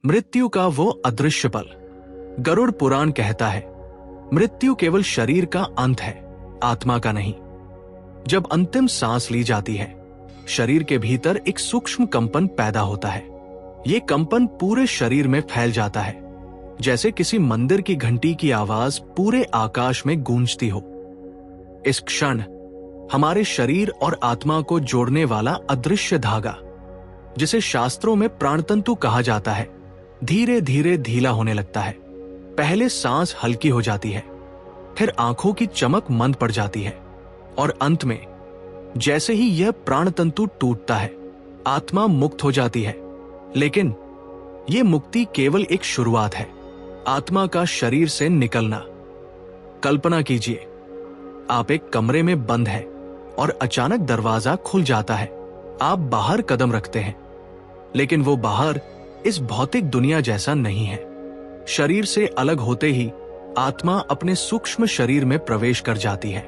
मृत्यु का वो अदृश्य पल। गरुड़ पुराण कहता है, मृत्यु केवल शरीर का अंत है, आत्मा का नहीं। जब अंतिम सांस ली जाती है, शरीर के भीतर एक सूक्ष्म कंपन पैदा होता है। ये कंपन पूरे शरीर में फैल जाता है, जैसे किसी मंदिर की घंटी की आवाज पूरे आकाश में गूंजती हो। इस क्षण हमारे शरीर और आत्मा को जोड़ने वाला अदृश्य धागा, जिसे शास्त्रों में प्राणतंतु कहा जाता है, धीरे धीरे ढीला होने लगता है। पहले सांस हल्की हो जाती है, फिर आंखों की चमक मंद पड़ जाती है, और अंत में जैसे ही यह प्राणतंतु टूटता है, आत्मा मुक्त हो जाती है। लेकिन यह मुक्ति केवल एक शुरुआत है, आत्मा का शरीर से निकलना। कल्पना कीजिए, आप एक कमरे में बंद हैं और अचानक दरवाजा खुल जाता है। आप बाहर कदम रखते हैं, लेकिन वो बाहर इस भौतिक दुनिया जैसा नहीं है। शरीर से अलग होते ही आत्मा अपने सूक्ष्म शरीर में प्रवेश कर जाती है।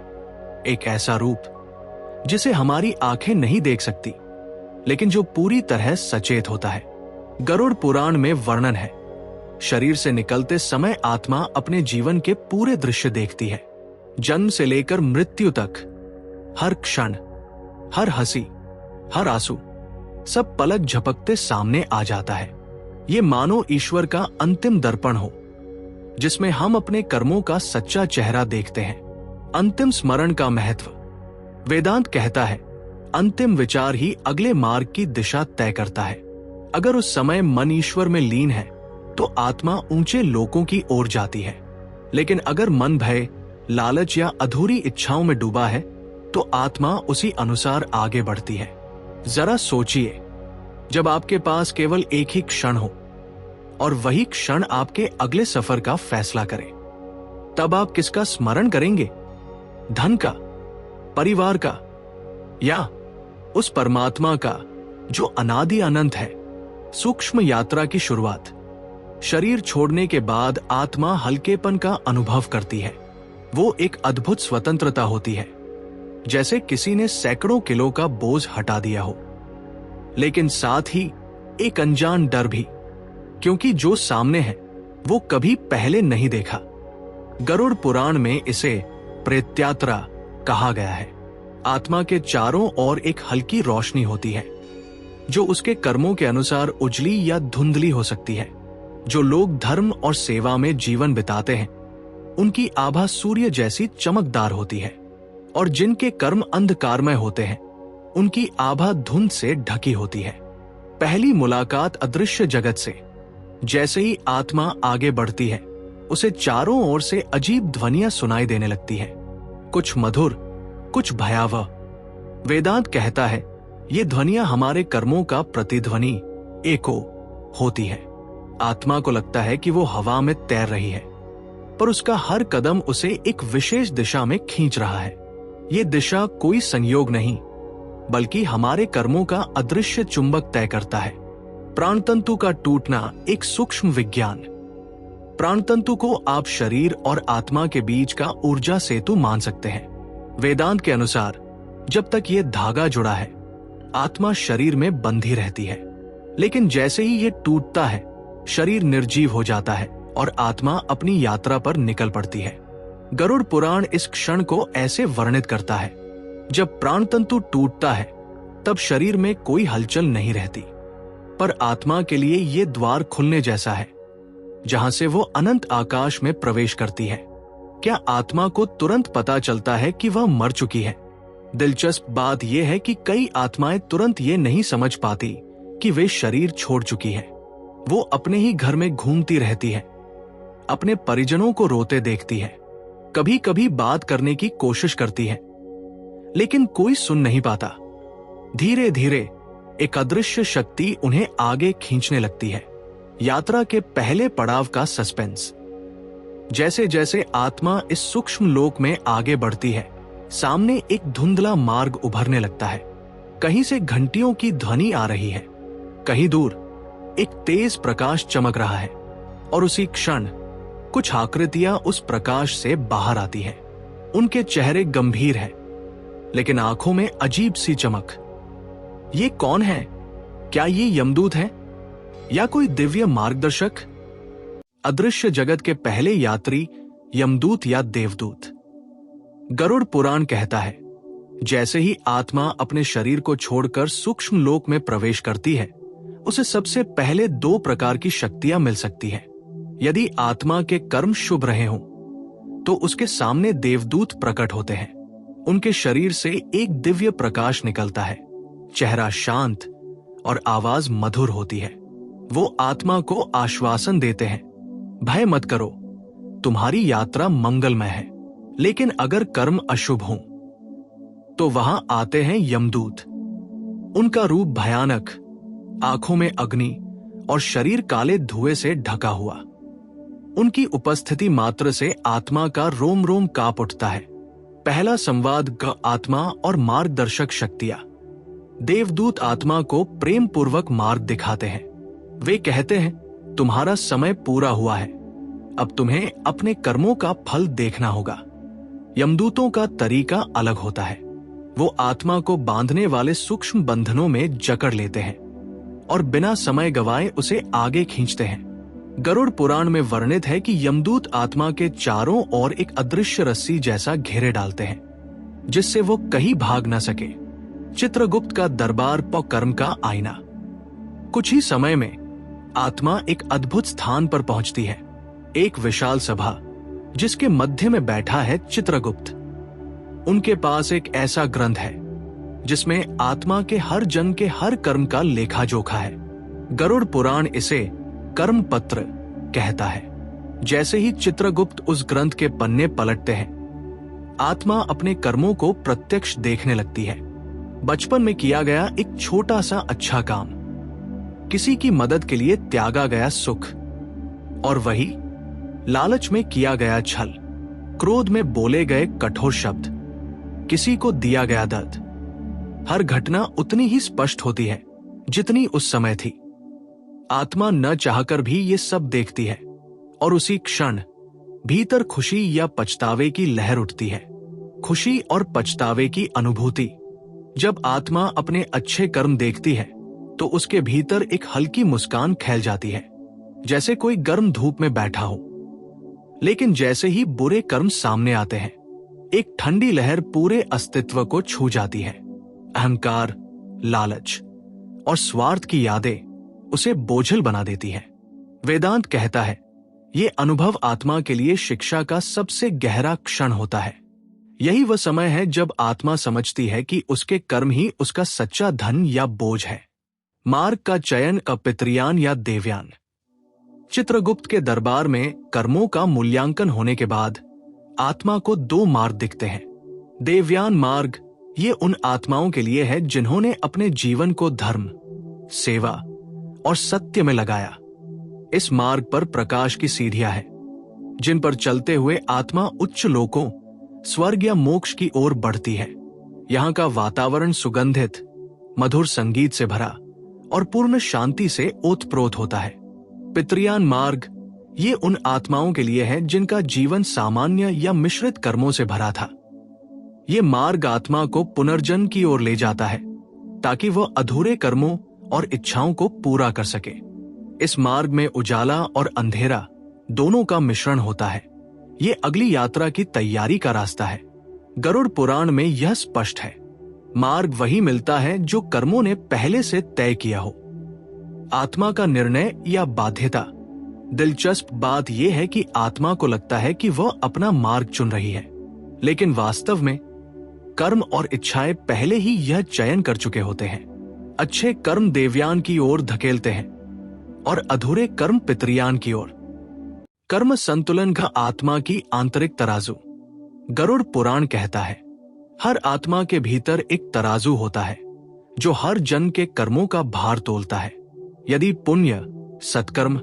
एक ऐसा रूप जिसे हमारी आंखें नहीं देख सकती, लेकिन जो पूरी तरह सचेत होता है। गरुड़ पुराण में वर्णन है, शरीर से निकलते समय आत्मा अपने जीवन के पूरे दृश्य देखती है, जन्म से लेकर मृत्यु तक। हर क्षण, हर हंसी, हर आंसू, सब पलक झपकते सामने आ जाता है। ये मानो ईश्वर का अंतिम दर्पण हो, जिसमें हम अपने कर्मों का सच्चा चेहरा देखते हैं। अंतिम स्मरण का महत्व। वेदांत कहता है, अंतिम विचार ही अगले मार्ग की दिशा तय करता है। अगर उस समय मन ईश्वर में लीन है, तो आत्मा ऊंचे लोकों की ओर जाती है। लेकिन अगर मन भय, लालच या अधूरी इच्छाओं में डूबा है, तो आत्मा उसी अनुसार आगे बढ़ती है। जरा सोचिए, जब आपके पास केवल एक ही क्षण हो और वही क्षण आपके अगले सफर का फैसला करे, तब आप किसका स्मरण करेंगे? धन का, परिवार का, या उस परमात्मा का जो अनादि अनंत है? सूक्ष्म यात्रा की शुरुआत। शरीर छोड़ने के बाद आत्मा हल्केपन का अनुभव करती है। वो एक अद्भुत स्वतंत्रता होती है, जैसे किसी ने सैकड़ों किलो का बोझ हटा दिया हो। लेकिन साथ ही एक अनजान डर भी, क्योंकि जो सामने है वो कभी पहले नहीं देखा। गरुड़ पुराण में इसे प्रेत्यात्रा कहा गया है। आत्मा के चारों ओर एक हल्की रोशनी होती है, जो उसके कर्मों के अनुसार उजली या धुंधली हो सकती है। जो लोग धर्म और सेवा में जीवन बिताते हैं, उनकी आभा सूर्य जैसी चमकदार होती है, और जिनके कर्म अंधकारमय होते हैं, उनकी आभा धुंध से ढकी होती है। पहली मुलाकात अदृश्य जगत से। जैसे ही आत्मा आगे बढ़ती है, उसे चारों ओर से अजीब ध्वनियां सुनाई देने लगती है, कुछ मधुर, कुछ भयावह। वेदांत कहता है, ये ध्वनियां हमारे कर्मों का प्रतिध्वनि, एको होती है। आत्मा को लगता है कि वो हवा में तैर रही है, पर उसका हर कदम उसे एक विशेष दिशा में खींच रहा है। ये दिशा कोई संयोग नहीं, बल्कि हमारे कर्मों का अदृश्य चुंबक तय करता है। प्राणतंतु का टूटना एक सूक्ष्म विज्ञान। प्राणतंतु को आप शरीर और आत्मा के बीच का ऊर्जा सेतु मान सकते हैं। वेदांत के अनुसार जब तक ये धागा जुड़ा है, आत्मा शरीर में बंधी रहती है। लेकिन जैसे ही ये टूटता है, शरीर निर्जीव हो जाता है और आत्मा अपनी यात्रा पर निकल पड़ती है। गरुड़ पुराण इस क्षण को ऐसे वर्णित करता है, जब प्राणतंतु टूटता है, तब शरीर में कोई हलचल नहीं रहती, पर आत्मा के लिए ये द्वार खुलने जैसा है, जहां से वो अनंत आकाश में प्रवेश करती है। क्या आत्मा को तुरंत पता चलता है कि वह मर चुकी है? दिलचस्प बात यह है कि कई आत्माएं तुरंत ये नहीं समझ पाती कि वे शरीर छोड़ चुकी है। वो अपने ही घर में घूमती रहती है, अपने परिजनों को रोते देखती है, कभी कभी बात करने की कोशिश करती है, लेकिन कोई सुन नहीं पाता। धीरे धीरे एक अदृश्य शक्ति उन्हें आगे खींचने लगती है। यात्रा के पहले पड़ाव का सस्पेंस। जैसे जैसे आत्मा इस सूक्ष्म लोक में आगे बढ़ती है, सामने एक धुंधला मार्ग उभरने लगता है। कहीं से घंटियों की ध्वनि आ रही है, कहीं दूर एक तेज प्रकाश चमक रहा है, और उसी क्षण कुछ आकृतियां उस प्रकाश से बाहर आती हैं। उनके चेहरे गंभीर हैं, लेकिन आंखों में अजीब सी चमक। ये कौन है? क्या ये यमदूत हैं? या कोई दिव्य मार्गदर्शक? अदृश्य जगत के पहले यात्री यमदूत या देवदूत। गरुड़ पुराण कहता है, जैसे ही आत्मा अपने शरीर को छोड़कर सूक्ष्म लोक में प्रवेश करती है, उसे सबसे पहले 2 प्रकार की शक्तियां मिल सकती है। यदि आत्मा के कर्म शुभ रहे हों, तो उसके सामने देवदूत प्रकट होते हैं। उनके शरीर से एक दिव्य प्रकाश निकलता है, चेहरा शांत और आवाज मधुर होती है। वो आत्मा को आश्वासन देते हैं, भय मत करो, तुम्हारी यात्रा मंगलमय है। लेकिन अगर कर्म अशुभ हों, तो वहां आते हैं यमदूत। उनका रूप भयानक, आंखों में अग्नि और शरीर काले धुएं से ढका हुआ। उनकी उपस्थिति मात्र से आत्मा का रोम रोम कांप उठता है। पहला संवाद आत्मा और मार्गदर्शक शक्तियां। देवदूत आत्मा को प्रेम पूर्वक मार्ग दिखाते हैं। वे कहते हैं, तुम्हारा समय पूरा हुआ है, अब तुम्हें अपने कर्मों का फल देखना होगा। यमदूतों का तरीका अलग होता है। वो आत्मा को बांधने वाले सूक्ष्म बंधनों में जकड़ लेते हैं और बिना समय गवाए उसे आगे खींचते हैं। गरुड़ पुराण में वर्णित है कि यमदूत आत्मा के चारों ओर एक अदृश्य रस्सी जैसा घेरे डालते हैं, जिससे वो कहीं भाग न सके। चित्रगुप्त का दरबार कर्म का आईना। कुछ ही समय में आत्मा एक अद्भुत स्थान पर पहुंचती है, एक विशाल सभा जिसके मध्य में बैठा है चित्रगुप्त। उनके पास एक ऐसा ग्रंथ है जिसमें आत्मा के हर जन के हर कर्म का लेखा जोखा है। गरुड़ पुराण इसे कर्म पत्र कहता है। जैसे ही चित्रगुप्त उस ग्रंथ के पन्ने पलटते हैं, आत्मा अपने कर्मों को प्रत्यक्ष देखने लगती है। बचपन में किया गया एक छोटा सा अच्छा काम, किसी की मदद के लिए त्यागा गया सुख, और वही लालच में किया गया छल, क्रोध में बोले गए कठोर शब्द, किसी को दिया गया दर्द। हर घटना उतनी ही स्पष्ट होती है जितनी उस समय थी। आत्मा न चाहकर भी ये सब देखती है और उसी क्षण भीतर खुशी या पछतावे की लहर उठती है। खुशी और पछतावे की अनुभूति। जब आत्मा अपने अच्छे कर्म देखती है तो उसके भीतर एक हल्की मुस्कान फैल जाती है, जैसे कोई गर्म धूप में बैठा हो। लेकिन जैसे ही बुरे कर्म सामने आते हैं, एक ठंडी लहर पूरे अस्तित्व को छू जाती है। अहंकार, लालच और स्वार्थ की यादें उसे बोझिल बना देती है। वेदांत कहता है, ये अनुभव आत्मा के लिए शिक्षा का सबसे गहरा क्षण होता है। यही वह समय है जब आत्मा समझती है कि उसके कर्म ही उसका सच्चा धन या बोझ है। मार्ग का चयन, पितृयान या देवयान। चित्रगुप्त के दरबार में कर्मों का मूल्यांकन होने के बाद आत्मा को 2 मार्ग दिखते हैं। देवयान मार्ग ये उन आत्माओं के लिए है जिन्होंने अपने जीवन को धर्म, सेवा और सत्य में लगाया। इस मार्ग पर प्रकाश की सीढ़ियां हैं, जिन पर चलते हुए आत्मा उच्च लोकों, स्वर्ग या मोक्ष की ओर बढ़ती है। यहाँ का वातावरण सुगंधित, मधुर संगीत से भरा और पूर्ण शांति से ओतप्रोत होता है। पितृयान मार्ग ये उन आत्माओं के लिए है जिनका जीवन सामान्य या मिश्रित कर्मों से भरा था। ये मार्ग आत्मा को पुनर्जन्म की ओर ले जाता है ताकि वह अधूरे कर्मों और इच्छाओं को पूरा कर सके। इस मार्ग में उजाला और अंधेरा दोनों का मिश्रण होता है। ये अगली यात्रा की तैयारी का रास्ता है। गरुड़ पुराण में यह स्पष्ट है, मार्ग वही मिलता है जो कर्मों ने पहले से तय किया हो। आत्मा का निर्णय या बाध्यता। दिलचस्प बात यह है कि आत्मा को लगता है कि वह अपना मार्ग चुन रही है, लेकिन वास्तव में कर्म और इच्छाएं पहले ही यह चयन कर चुके होते हैं। अच्छे कर्म देवयान की ओर धकेलते हैं और अधूरे कर्म पितृयान की ओर। कर्म संतुलन का आत्मा की आंतरिक तराजू। गरुड़ पुराण कहता है, हर आत्मा के भीतर एक तराजू होता है जो हर जन्म के कर्मों का भार तोलता है। यदि पुण्य, सत्कर्म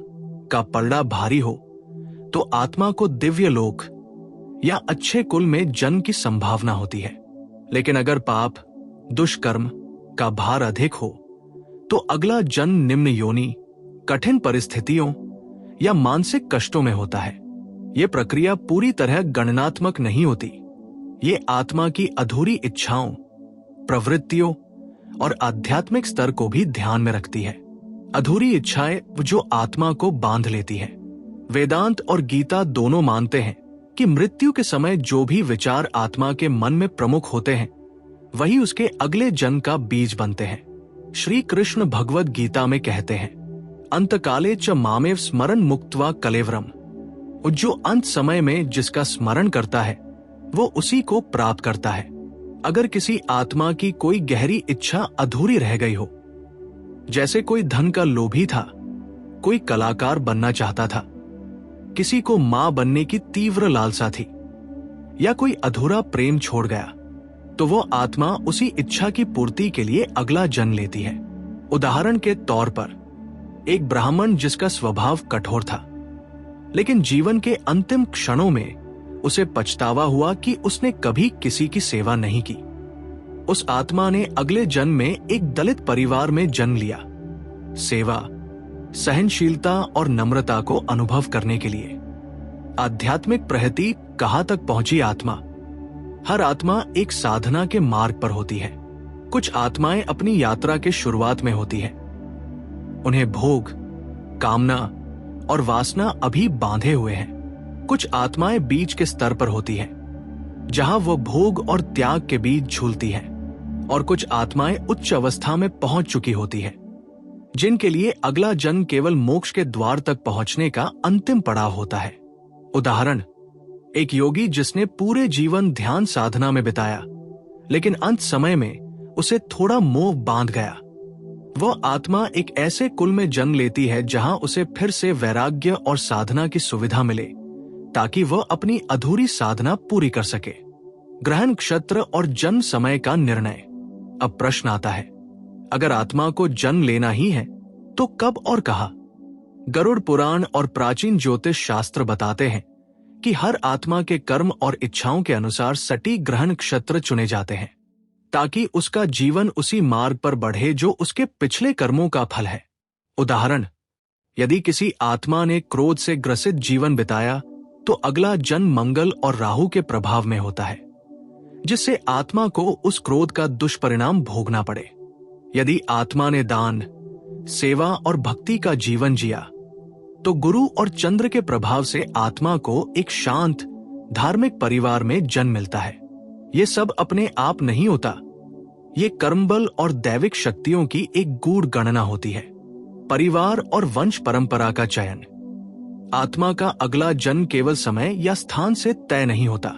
का पलड़ा भारी हो तो आत्मा को दिव्य लोक या अच्छे कुल में जन्म की संभावना होती है। लेकिन अगर पाप, दुष्कर्म का भार अधिक हो तो अगला जन्म निम्न योनि, कठिन परिस्थितियों या मानसिक कष्टों में होता है। यह प्रक्रिया पूरी तरह गणनात्मक नहीं होती। ये आत्मा की अधूरी इच्छाओं, प्रवृत्तियों और आध्यात्मिक स्तर को भी ध्यान में रखती है। अधूरी इच्छाएं जो आत्मा को बांध लेती है। वेदांत और गीता दोनों मानते हैं कि मृत्यु के समय जो भी विचार आत्मा के मन में प्रमुख होते हैं वही उसके अगले जन्म का बीज बनते हैं। श्री कृष्ण भगवद गीता में कहते हैं, अंतकाले च मामेव स्मरण मुक्त्वा कलेवरम। जो अंत समय में जिसका स्मरण करता है वो उसी को प्राप्त करता है। अगर किसी आत्मा की कोई गहरी इच्छा अधूरी रह गई हो, जैसे कोई धन का लोभी था, कोई कलाकार बनना चाहता था, किसी को मां बनने की तीव्र लालसा थी, या कोई अधूरा प्रेम छोड़ गया, तो वो आत्मा उसी इच्छा की पूर्ति के लिए अगला जन्म लेती है। उदाहरण के तौर पर एक ब्राह्मण जिसका स्वभाव कठोर था, लेकिन जीवन के अंतिम क्षणों में उसे पछतावा हुआ कि उसने कभी किसी की सेवा नहीं की। उस आत्मा ने अगले जन्म में एक दलित परिवार में जन्म लिया, सेवा, सहनशीलता और नम्रता को अनुभव करने के लिए। आध्यात्मिक प्रगति कहां तक पहुंची आत्मा? हर आत्मा एक साधना के मार्ग पर होती है। कुछ आत्माएं अपनी यात्रा के शुरुआत में होती है। उन्हें भोग, कामना और वासना अभी बांधे हुए हैं। कुछ आत्माएं बीच के स्तर पर होती है, जहां वो भोग और त्याग के बीच झूलती हैं, और कुछ आत्माएं उच्च अवस्था में पहुंच चुकी होती है, जिनके लिए अगला जन्म केवल मोक्ष के द्वार तक पहुंचने का अंतिम पड़ाव होता है। उदाहरण, एक योगी जिसने पूरे जीवन ध्यान साधना में बिताया, लेकिन अंत समय में उसे थोड़ा मोह बांध गया। वह आत्मा एक ऐसे कुल में जन्म लेती है जहां उसे फिर से वैराग्य और साधना की सुविधा मिले, ताकि वह अपनी अधूरी साधना पूरी कर सके। ग्रह नक्षत्र और जन्म समय का निर्णय। अब प्रश्न आता है, अगर आत्मा को जन्म लेना ही है तो कब और कहां? गरुड़ पुराण और प्राचीन ज्योतिष शास्त्र बताते हैं कि हर आत्मा के कर्म और इच्छाओं के अनुसार सटीक ग्रह नक्षत्र चुने जाते हैं, ताकि उसका जीवन उसी मार्ग पर बढ़े जो उसके पिछले कर्मों का फल है। उदाहरण, यदि किसी आत्मा ने क्रोध से ग्रसित जीवन बिताया तो अगला जन्म मंगल और राहु के प्रभाव में होता है, जिससे आत्मा को उस क्रोध का दुष्परिणाम भोगना पड़े। यदि आत्मा ने दान, सेवा और भक्ति का जीवन जिया तो गुरु और चंद्र के प्रभाव से आत्मा को एक शांत धार्मिक परिवार में जन्म मिलता है। ये सब अपने आप नहीं होता, ये कर्मबल और दैविक शक्तियों की एक गूढ़ गणना होती है। परिवार और वंश परंपरा का चयन। आत्मा का अगला जन्म केवल समय या स्थान से तय नहीं होता,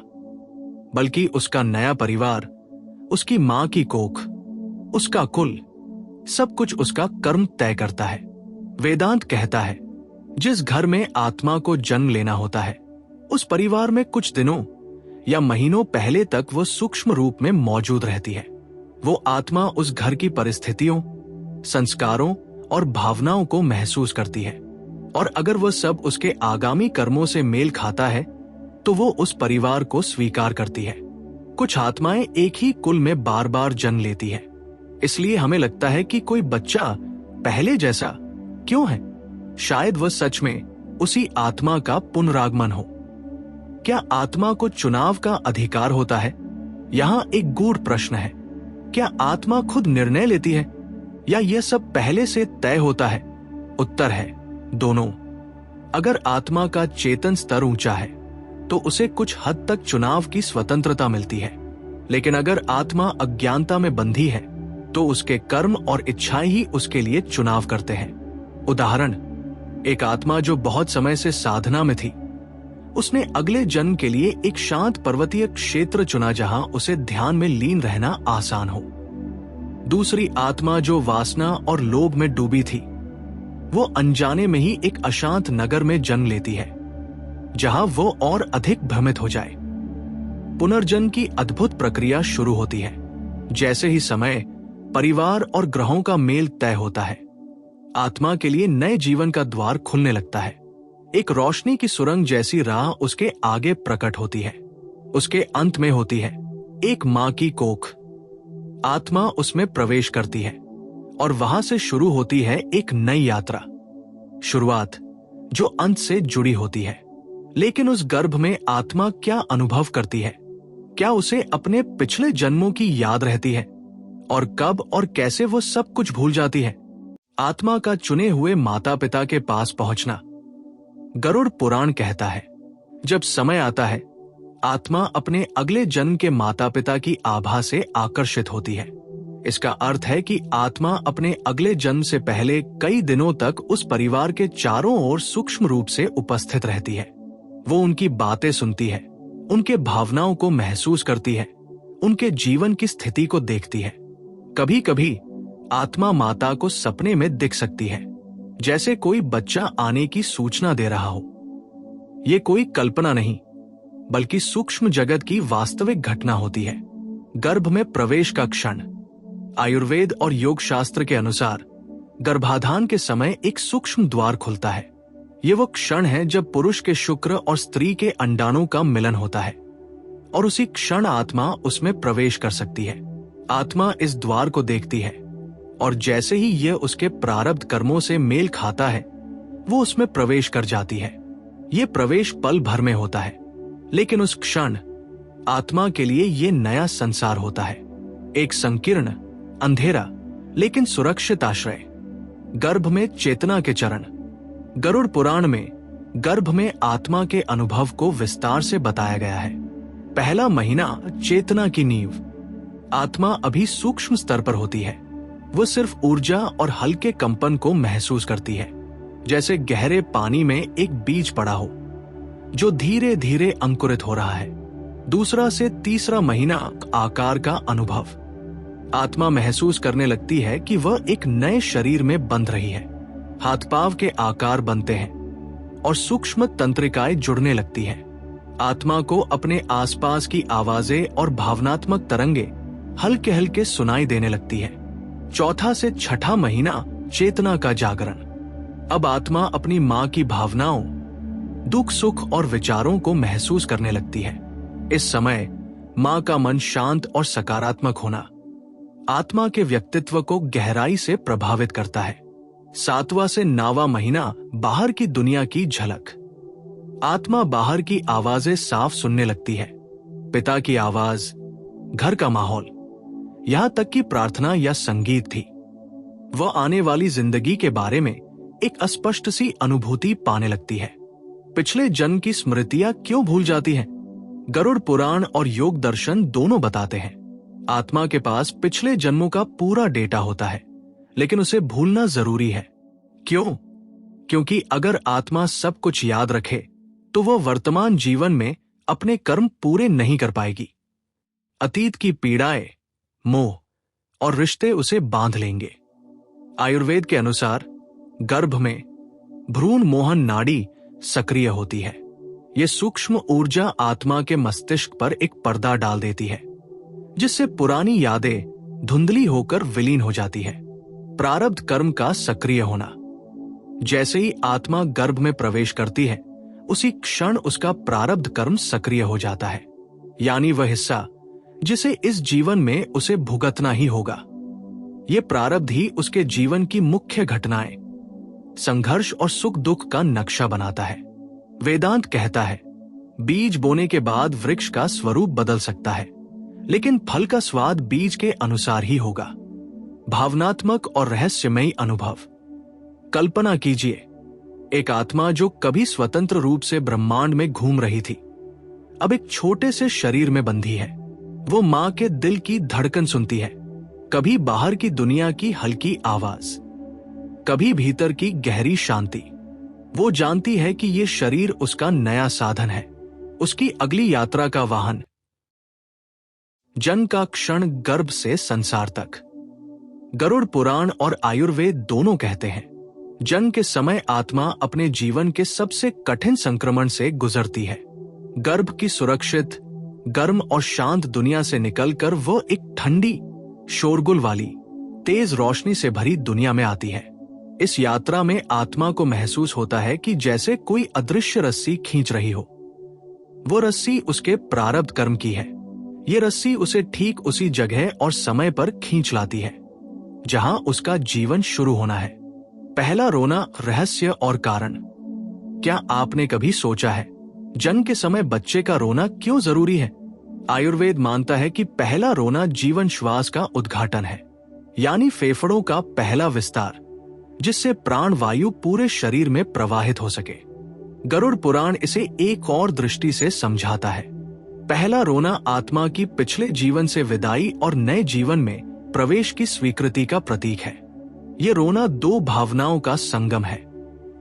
बल्कि उसका नया परिवार, उसकी मां की कोख, उसका कुल, सब कुछ उसका कर्म तय करता है। वेदांत कहता है, जिस घर में आत्मा को जन्म लेना होता है, उस परिवार में कुछ दिनों या महीनों पहले तक वो सूक्ष्म रूप में मौजूद रहती है। वो आत्मा उस घर की परिस्थितियों, संस्कारों और भावनाओं को महसूस करती है, और अगर वह सब उसके आगामी कर्मों से मेल खाता है तो वो उस परिवार को स्वीकार करती है। कुछ आत्माएं एक ही कुल में बार बार जन्म लेती है, इसलिए हमें लगता है कि कोई बच्चा पहले जैसा क्यों है। शायद वह सच में उसी आत्मा का पुनरागमन हो। क्या आत्मा को चुनाव का अधिकार होता है? यहाँ एक गूढ़ प्रश्न है। क्या आत्मा खुद निर्णय लेती है या यह सब पहले से तय होता है? उत्तर है दोनों। अगर आत्मा का चेतन स्तर ऊंचा है तो उसे कुछ हद तक चुनाव की स्वतंत्रता मिलती है, लेकिन अगर आत्मा अज्ञानता में बंधी है तो उसके कर्म और इच्छाएं ही उसके लिए चुनाव करते हैं। उदाहरण, एक आत्मा जो बहुत समय से साधना में थी, उसने अगले जन्म के लिए एक शांत पर्वतीय क्षेत्र चुना जहां उसे ध्यान में लीन रहना आसान हो। दूसरी आत्मा जो वासना और लोभ में डूबी थी, वो अनजाने में ही एक अशांत नगर में जन्म लेती है, जहां वो और अधिक भ्रमित हो जाए। पुनर्जन्म की अद्भुत प्रक्रिया शुरू होती है। जैसे ही समय, परिवार और ग्रहों का मेल तय होता है, आत्मा के लिए नए जीवन का द्वार खुलने लगता है। एक रोशनी की सुरंग जैसी राह उसके आगे प्रकट होती है। उसके अंत में होती है एक मां की कोख। आत्मा उसमें प्रवेश करती है और वहां से शुरू होती है एक नई यात्रा, शुरुआत जो अंत से जुड़ी होती है। लेकिन उस गर्भ में आत्मा क्या अनुभव करती है? क्या उसे अपने पिछले जन्मों की याद रहती है? और कब और कैसे वो सब कुछ भूल जाती है? आत्मा का चुने हुए माता पिता के पास पहुंचना। गरुड़ पुराण कहता है, जब समय आता है आत्मा अपने अगले जन्म के माता पिता की आभा से आकर्षित होती है। इसका अर्थ है कि आत्मा अपने अगले जन्म से पहले कई दिनों तक उस परिवार के चारों ओर सूक्ष्म रूप से उपस्थित रहती है। वो उनकी बातें सुनती है, उनके भावनाओं को महसूस करती है, उनके जीवन की स्थिति को देखती है। कभी कभी आत्मा माता को सपने में दिख सकती है, जैसे कोई बच्चा आने की सूचना दे रहा हो। ये कोई कल्पना नहीं, बल्कि सूक्ष्म जगत की वास्तविक घटना होती है। गर्भ में प्रवेश का क्षण। आयुर्वेद और योग शास्त्र के अनुसार गर्भाधान के समय एक सूक्ष्म द्वार खुलता है। ये वो क्षण है जब पुरुष के शुक्र और स्त्री के अंडाणु का मिलन होता है और उसी क्षण आत्मा उसमें प्रवेश कर सकती है। आत्मा इस द्वार को देखती है और जैसे ही यह उसके प्रारब्ध कर्मों से मेल खाता है, वो उसमें प्रवेश कर जाती है। ये प्रवेश पल भर में होता है, लेकिन उस क्षण आत्मा के लिए ये नया संसार होता है, एक संकीर्ण, अंधेरा लेकिन सुरक्षित आश्रय। गर्भ में चेतना के चरण। गरुड़ पुराण में गर्भ में आत्मा के अनुभव को विस्तार से बताया गया है। पहला महीना चेतना की नींव। आत्मा अभी सूक्ष्म स्तर पर होती है। वो सिर्फ ऊर्जा और हल्के कंपन को महसूस करती है, जैसे गहरे पानी में एक बीज पड़ा हो जो धीरे धीरे अंकुरित हो रहा है। दूसरा से तीसरा महीना आकार का अनुभव। आत्मा महसूस करने लगती है कि वह एक नए शरीर में बंध रही है। हाथ पांव के आकार बनते हैं और सूक्ष्म तंत्रिकाएं जुड़ने लगती हैं। आत्मा को अपने आसपास की आवाजें और भावनात्मक तरंगे हल्के हल्के सुनाई देने लगती है। चौथा से छठा महीना चेतना का जागरण। अब आत्मा अपनी मां की भावनाओं, दुख सुख और विचारों को महसूस करने लगती है। इस समय मां का मन शांत और सकारात्मक होना आत्मा के व्यक्तित्व को गहराई से प्रभावित करता है। सातवां से नौवां महीना बाहर की दुनिया की झलक। आत्मा बाहर की आवाजें साफ सुनने लगती है। पिता की आवाज, घर का माहौल, यहां तक कि प्रार्थना या संगीत थी। वह आने वाली जिंदगी के बारे में एक अस्पष्ट सी अनुभूति पाने लगती है। पिछले जन्म की स्मृतियां क्यों भूल जाती हैं? गरुड़ पुराण और योग दर्शन दोनों बताते हैं आत्मा के पास पिछले जन्मों का पूरा डेटा होता है, लेकिन उसे भूलना जरूरी है। क्यों? क्योंकि अगर आत्मा सब कुछ याद रखे तो वह वर्तमान जीवन में अपने कर्म पूरे नहीं कर पाएगी। अतीत की पीड़ाएं, मोह और रिश्ते उसे बांध लेंगे। आयुर्वेद के अनुसार गर्भ में भ्रूण मोहन नाड़ी सक्रिय होती है। यह सूक्ष्म ऊर्जा आत्मा के मस्तिष्क पर एक पर्दा डाल देती है, जिससे पुरानी यादें धुंधली होकर विलीन हो जाती है। प्रारब्ध कर्म का सक्रिय होना। जैसे ही आत्मा गर्भ में प्रवेश करती है, उसी क्षण उसका प्रारब्ध कर्म सक्रिय हो जाता है, यानी वह हिस्सा जिसे इस जीवन में उसे भुगतना ही होगा। ये प्रारब्ध ही उसके जीवन की मुख्य घटनाएं, संघर्ष और सुख दुख का नक्शा बनाता है। वेदांत कहता है, बीज बोने के बाद वृक्ष का स्वरूप बदल सकता है, लेकिन फल का स्वाद बीज के अनुसार ही होगा। भावनात्मक और रहस्यमयी अनुभव। कल्पना कीजिए, एक आत्मा जो कभी स्वतंत्र रूप से ब्रह्मांड में घूम रही थी, अब एक छोटे से शरीर में बंधी है। वो मां के दिल की धड़कन सुनती है, कभी बाहर की दुनिया की हल्की आवाज, कभी भीतर की गहरी शांति। वो जानती है कि ये शरीर उसका नया साधन है, उसकी अगली यात्रा का वाहन। जन्म का क्षण गर्भ से संसार तक। गरुड़ पुराण और आयुर्वेद दोनों कहते हैं, जन्म के समय आत्मा अपने जीवन के सबसे कठिन संक्रमण से गुजरती है। गर्भ की सुरक्षित, गर्म और शांत दुनिया से निकलकर वो एक ठंडी, शोरगुल वाली, तेज रोशनी से भरी दुनिया में आती है। इस यात्रा में आत्मा को महसूस होता है कि जैसे कोई अदृश्य रस्सी खींच रही हो। वो रस्सी उसके प्रारब्ध कर्म की है। ये रस्सी उसे ठीक उसी जगह और समय पर खींच लाती है जहां उसका जीवन शुरू होना है। पहला रोना, रहस्य और कारण। क्या आपने कभी सोचा है, जन्म के समय बच्चे का रोना क्यों जरूरी है? आयुर्वेद मानता है कि पहला रोना जीवन श्वास का उद्घाटन है, यानी फेफड़ों का पहला विस्तार। जिससे प्राण वायु पूरे शरीर में प्रवाहित हो सके। गरुड़ पुराण इसे एक और दृष्टि से समझाता है। पहला रोना आत्मा की पिछले जीवन से विदाई और नए जीवन में प्रवेश की स्वीकृति का प्रतीक है। ये रोना दो भावनाओं का संगम है,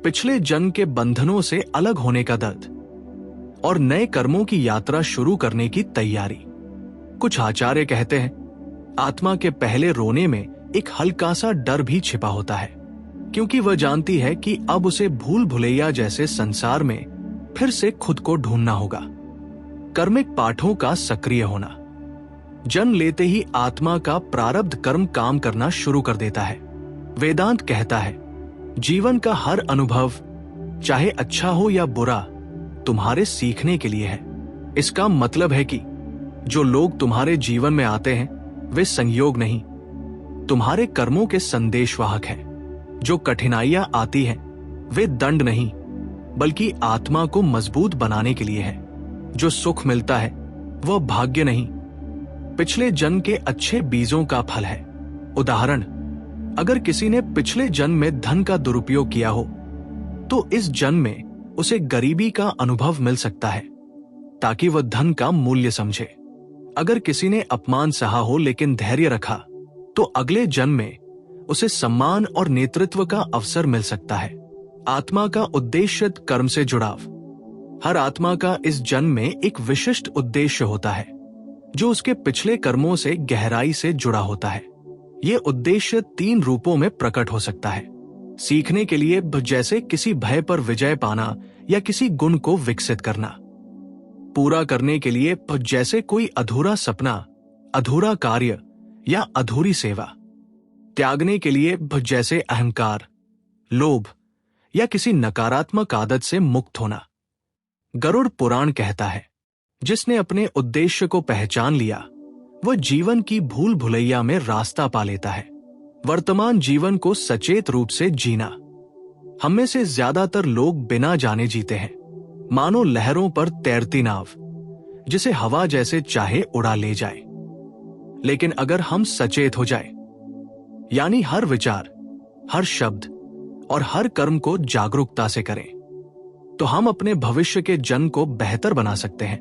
पिछले जन्म के बंधनों से अलग होने का दर्द और नए कर्मों की यात्रा शुरू करने की तैयारी। कुछ आचार्य कहते हैं आत्मा के पहले रोने में एक हल्का सा डर भी छिपा होता है, क्योंकि वह जानती है कि अब उसे भूल भुलैया जैसे संसार में फिर से खुद को ढूंढना होगा। कर्मिक पाठों का सक्रिय होना। जन्म लेते ही आत्मा का प्रारब्ध कर्म काम करना शुरू कर देता है। वेदांत कहता है जीवन का हर अनुभव, चाहे अच्छा हो या बुरा, तुम्हारे सीखने के लिए है। इसका मतलब है कि जो लोग तुम्हारे जीवन में आते हैं वे संयोग नहीं, तुम्हारे कर्मों के संदेशवाहक हैं। जो कठिनाइयां आती हैं वे दंड नहीं, बल्कि आत्मा को मजबूत बनाने के लिए है। जो सुख मिलता है वह भाग्य नहीं, पिछले जन्म के अच्छे बीजों का फल है। उदाहरण, अगर किसी ने पिछले जन्म में धन का दुरुपयोग किया हो तो इस जन्म में उसे गरीबी का अनुभव मिल सकता है, ताकि वह धन का मूल्य समझे। अगर किसी ने अपमान सहा हो लेकिन धैर्य रखा तो अगले जन्म में उसे सम्मान और नेतृत्व का अवसर मिल सकता है। आत्मा का उद्देश्य कर्म से जुड़ाव। हर आत्मा का इस जन्म में एक विशिष्ट उद्देश्य होता है जो उसके पिछले कर्मों से गहराई से जुड़ा होता है। यह उद्देश्य 3 रूपों में प्रकट हो सकता है। सीखने के लिए, जैसे किसी भय पर विजय पाना या किसी गुण को विकसित करना। पूरा करने के लिए, जैसे कोई अधूरा सपना, अधूरा कार्य या अधूरी सेवा। त्यागने के लिए, जैसे अहंकार, लोभ या किसी नकारात्मक आदत से मुक्त होना। गरुड़ पुराण कहता है जिसने अपने उद्देश्य को पहचान लिया वह जीवन की भूल भुलैया में रास्ता पा लेता है। वर्तमान जीवन को सचेत रूप से जीना। हम में से ज्यादातर लोग बिना जाने जीते हैं, मानो लहरों पर तैरती नाव जिसे हवा जैसे चाहे उड़ा ले जाए। लेकिन अगर हम सचेत हो जाए, यानी हर विचार, हर शब्द और हर कर्म को जागरूकता से करें, तो हम अपने भविष्य के जन्म को बेहतर बना सकते हैं,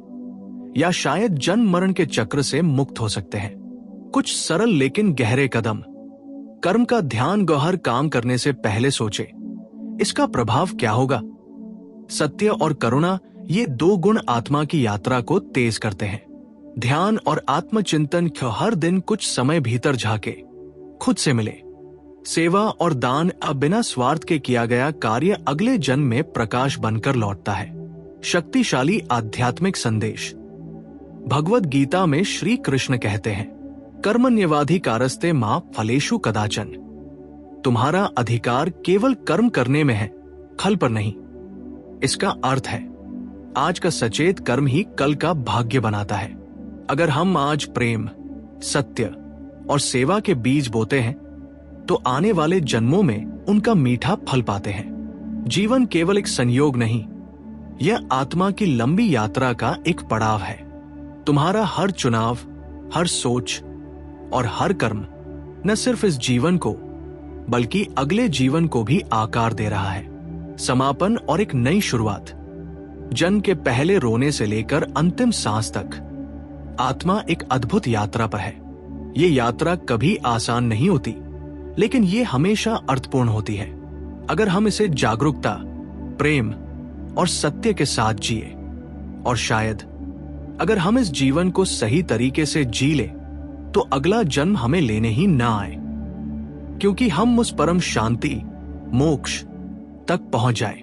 या शायद जन्म मरण के चक्र से मुक्त हो सकते हैं। कुछ सरल लेकिन गहरे कदम। कर्म का ध्यान गहर काम करने से पहले सोचे इसका प्रभाव क्या होगा। सत्य और करुणा, ये 2 गुण आत्मा की यात्रा को तेज करते हैं। ध्यान और आत्मचिंतन, हर दिन कुछ समय भीतर झाके खुद से मिले। सेवा और दान, बिना स्वार्थ के किया गया कार्य अगले जन्म में प्रकाश बनकर लौटता है। शक्तिशाली आध्यात्मिक संदेश। भगवद गीता में श्री कृष्ण कहते हैं कर्मण्येवाधिकारस्ते मा फलेषु कदाचन। तुम्हारा अधिकार केवल कर्म करने में है, फल पर नहीं। इसका अर्थ है आज का सचेत कर्म ही कल का भाग्य बनाता है। अगर हम आज प्रेम, सत्य और सेवा के बीज बोते हैं तो आने वाले जन्मों में उनका मीठा फल पाते हैं। जीवन केवल एक संयोग नहीं, यह आत्मा की लंबी यात्रा का एक पड़ाव है। तुम्हारा हर चुनाव, हर सोच और हर कर्म न सिर्फ इस जीवन को बल्कि अगले जीवन को भी आकार दे रहा है। समापन और एक नई शुरुआत। जन्म के पहले रोने से लेकर अंतिम सांस तक आत्मा एक अद्भुत यात्रा पर है। ये यात्रा कभी आसान नहीं होती, लेकिन ये हमेशा अर्थपूर्ण होती है अगर हम इसे जागरूकता, प्रेम और सत्य के साथ जिए। और शायद अगर हम इस जीवन को सही तरीके से जी ले तो अगला जन्म हमें लेने ही ना आए, क्योंकि हम उस परम शांति, मोक्ष तक पहुंच जाए